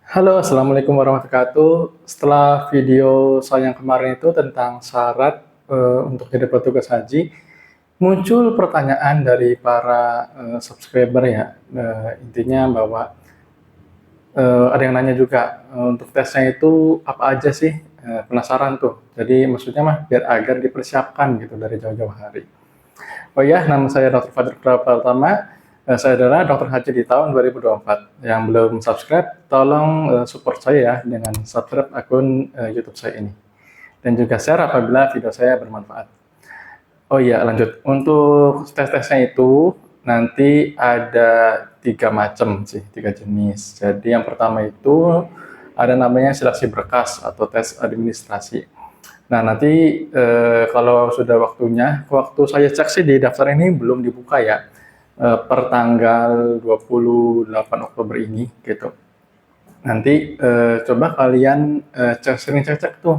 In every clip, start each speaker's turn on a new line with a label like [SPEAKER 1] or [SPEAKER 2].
[SPEAKER 1] Halo, Assalamualaikum warahmatullahi wabarakatuh. Setelah video saya yang kemarin itu tentang syarat untuk jadi petugas haji, muncul pertanyaan dari para subscriber ya. Intinya bahwa ada yang nanya juga untuk tesnya itu apa aja sih? Penasaran tuh. Jadi maksudnya mah biar agar dipersiapkan gitu dari jauh-jauh hari. Oh ya, nama saya Dr. Fadil Pratama. Saya adalah dokter haji di tahun 2024. Yang belum subscribe, tolong support saya ya dengan subscribe akun YouTube saya ini. Dan juga share apabila video saya bermanfaat. Oh iya, lanjut. Untuk tes-tesnya itu nanti ada 3 macam sih, 3 jenis. Jadi yang pertama itu ada namanya seleksi berkas atau tes administrasi. Nah, nanti kalau sudah waktunya, waktu saya cek sih di daftar ini belum dibuka ya, per tanggal 28 Oktober ini gitu. Nanti coba kalian sering cek tuh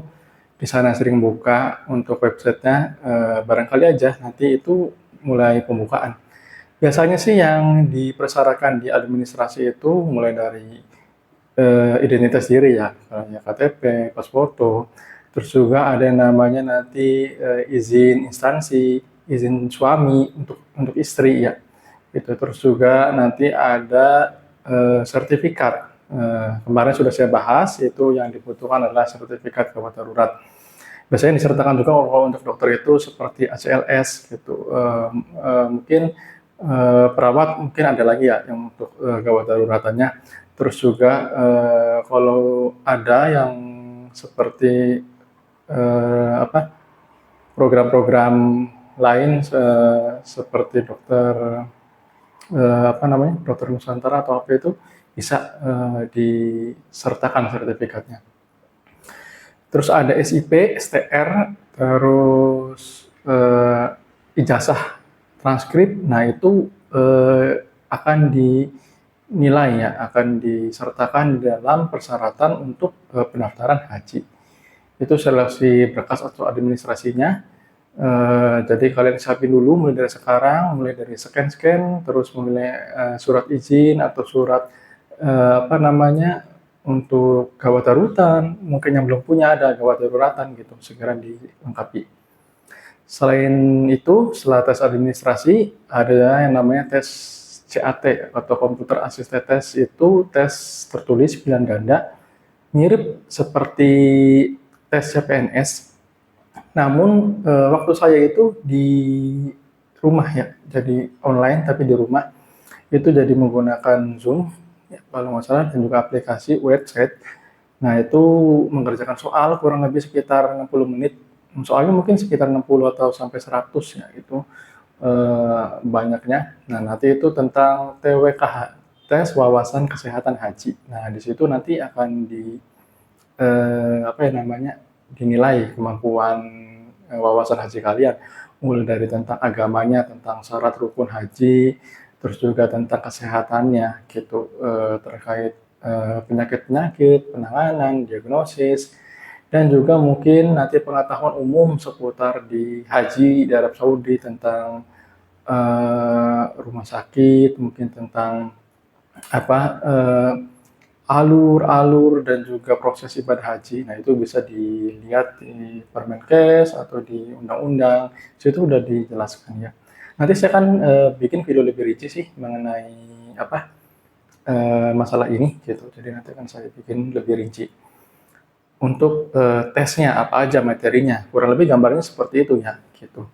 [SPEAKER 1] di sana, sering buka untuk websitenya, barangkali aja nanti itu mulai pembukaan. Biasanya sih yang dipersyaratkan di administrasi itu mulai dari identitas diri ya, misalnya KTP, pas foto, terus juga ada yang namanya nanti izin instansi, izin suami untuk istri ya, itu terus juga nanti ada sertifikat. Kemarin sudah saya bahas, itu yang dibutuhkan adalah sertifikat gawat darurat. Biasanya disertakan juga kalau untuk dokter itu seperti ACLS gitu. Mungkin perawat mungkin ada lagi ya yang untuk gawat daruratannya. Terus juga kalau ada yang seperti apa program-program lain seperti dokter apa namanya dokter Nusantara atau apa itu bisa disertakan sertifikatnya. Terus ada SIP, STR, terus ijazah, transkrip. Nah itu akan dinilai ya, akan disertakan di dalam persyaratan untuk pendaftaran haji. Itu seleksi berkas atau administrasinya. Jadi kalian siapin dulu mulai dari sekarang, mulai dari scan-scan, terus mulai surat izin atau surat apa namanya untuk gawat darurat, mungkin yang belum punya ada gawat daruratan gitu, segera dilengkapi. Selain itu, setelah tes administrasi, ada yang namanya tes CAT atau Computer Assisted Test, itu tes tertulis pilihan ganda, mirip seperti tes CPNS. Namun waktu saya itu di rumah ya, jadi online tapi di rumah, itu jadi menggunakan Zoom, ya, kalau nggak salah, dan juga aplikasi website. Nah, itu mengerjakan soal kurang lebih sekitar 60 menit. Soalnya mungkin sekitar 60 atau sampai 100 ya, itu banyaknya. Nah, nanti itu tentang TWKH, tes wawasan kesehatan haji. Nah, di situ nanti akan apa ya namanya, dinilai kemampuan wawasan haji kalian. Mulai dari tentang agamanya, tentang syarat rukun haji, terus juga tentang kesehatannya gitu, terkait penyakit-penyakit, penanganan, diagnosis, dan juga mungkin nanti pengetahuan umum seputar di haji di Arab Saudi tentang rumah sakit, mungkin tentang apa alur-alur dan juga proses ibadah haji. Nah, itu bisa dilihat di Permenkes atau di undang-undang, situ udah dijelaskan ya. Nanti saya akan bikin video lebih rinci sih mengenai apa masalah ini gitu. Jadi nanti akan saya bikin lebih rinci. Untuk tesnya apa aja materinya, kurang lebih gambarnya seperti itu ya gitu.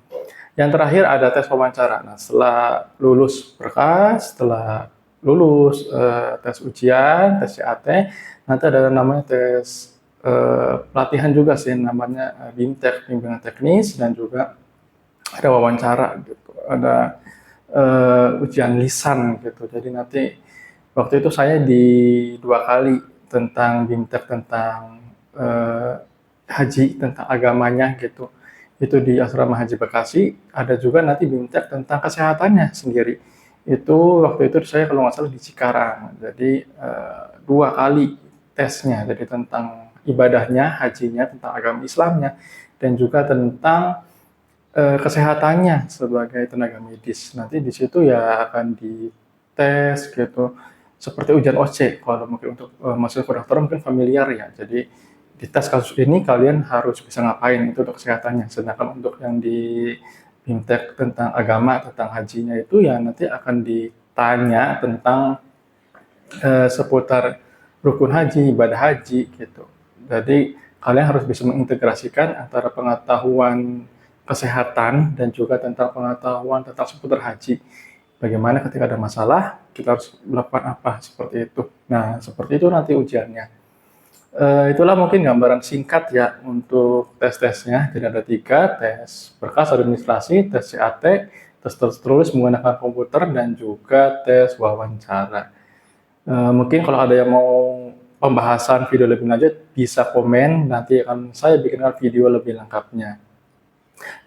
[SPEAKER 1] Yang terakhir ada tes wawancara. Nah, setelah lulus berkas, setelah lulus tes ujian, tes CAT, nanti ada namanya tes pelatihan juga sih, namanya BIMTEK, bimbingan teknis, dan juga ada wawancara gitu, ada ujian lisan gitu. Jadi nanti waktu itu saya di 2 kali tentang BIMTEK, tentang haji, tentang agamanya gitu. Itu di Asrama Haji Bekasi. Ada juga nanti BIMTEK tentang kesehatannya sendiri. Itu waktu itu saya kalau nggak salah di Cikarang. Jadi 2 kali tesnya. Jadi tentang ibadahnya, hajinya, tentang agama Islamnya, dan juga tentang kesehatannya sebagai tenaga medis. Nanti di situ ya akan dites gitu seperti ujian OC. Kalau mungkin untuk mahasiswa kedokteran mungkin familiar ya. Jadi di tes kasus ini kalian harus bisa ngapain itu untuk kesehatannya. Sedangkan untuk yang di BIMTEK tentang agama, tentang hajinya itu ya nanti akan ditanya tentang seputar rukun haji, ibadah haji gitu. Jadi kalian harus bisa mengintegrasikan antara pengetahuan kesehatan dan juga tentang pengetahuan tentang seputar haji. Bagaimana ketika ada masalah, kita harus melakukan apa seperti itu. Nah, seperti itu nanti ujiannya. Itulah mungkin gambaran singkat ya untuk tes-tesnya. Jadi ada 3, tes berkas administrasi, tes CAT, tes tertulis menggunakan komputer, dan juga tes wawancara. Mungkin kalau ada yang mau pembahasan video lebih lanjut, bisa komen, nanti akan saya bikinkan video lebih lengkapnya.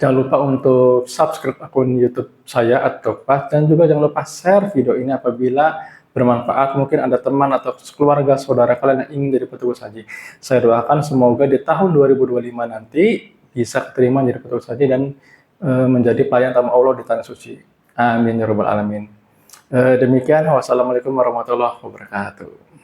[SPEAKER 1] Jangan lupa untuk subscribe akun YouTube saya @dokpas, dan juga jangan lupa share video ini apabila bermanfaat. Mungkin ada teman atau keluarga saudara kalian yang ingin jadi petugas haji. Saya doakan semoga di tahun 2025 nanti bisa keterima jadi petugas haji dan menjadi pelayan tamu Allah di tanah suci. Amin ya rabbal alamin. Demikian, wassalamualaikum warahmatullahi wabarakatuh.